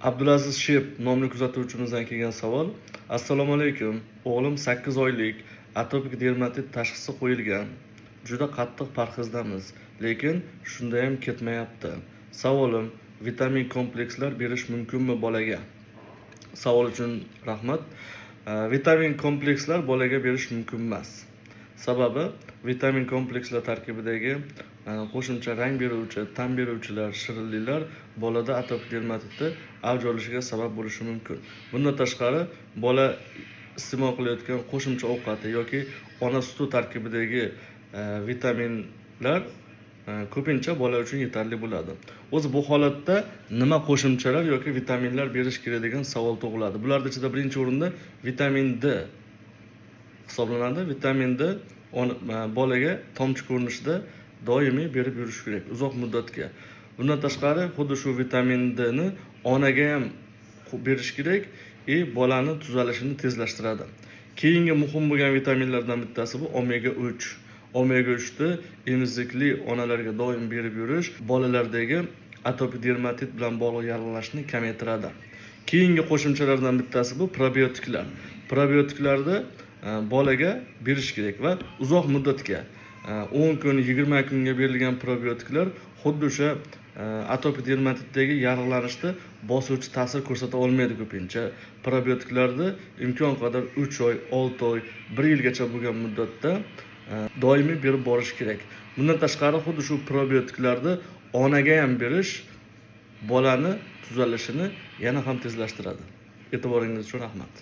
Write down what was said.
Abdulaziz Shep nomli kuzatuvchimizdan kelgan savol. Assalomu alaykum. O'g'lim 8 oylik atopik dermatit tashxisi qo'yilgan. Juda qattiq parhezdamiz, lekin shunda ham ketmayapti. Savolim, vitamin komplekslar berish mumkinmi bolaga? Savol uchun rahmat. Vitamin komplekslar bolaga berish mumkin emas. Sababi vitamin komplekslar tarkibidagi qo'shimcha rang beruvchi, ta'm beruvchilar, shirinliklar bolada atopik dermatitni avj olishiga sabab bo'lishi mumkin. Bundan tashqari, bola iste'mol qilayotgan qo'shimcha ovqati yoki ona suti tarkibidagi vitaminlar ko'pincha bola uchun yetarli bo'ladi. O'zi bu holatda nima qo'shimchalar yoki vitaminlar berish kerak degan savol tug'iladi. Bularning ichida birinchi o'rinda vitamin D hisoblanadi. Vitamin D bolaga tomchi ko'rinishida doimiy berib yurish kerak uzoq muddatga. Bundan tashqari, xuddi shu vitamin D ni onaga ham berish kerak, bolani tuzalishini tezlashtiradi. Keyingi muhim bo'lgan vitaminlardan bittasi bu omega 3. Omega 3 ni emizikli onalarga doim berib yurish bolalardagi atopik dermatit bilan bog'liq yallig'lashni kamaytiradi. Keyingi qo'shimchalardan bittasi bu probiotiklar. Probiotiklarni bolaga berish kerak va uzoq muddatga 10 kun, 20 kunga berilgan probiotiklar xuddi o'sha atopik dermatitdagi yallig'lanishda bosuvchi ta'sir ko'rsata olmaydi ko'pincha. Probiotiklarni imkon qadar 3 oy, 6 oy, 1 yilgacha bo'lgan muddatda doimiy berib borish kerak. Bundan tashqari, xuddi shu probiotiklarni onaga ham berish bolani tuzalishini yana ham tezlashtiradi. E'tiboringiz uchun rahmat.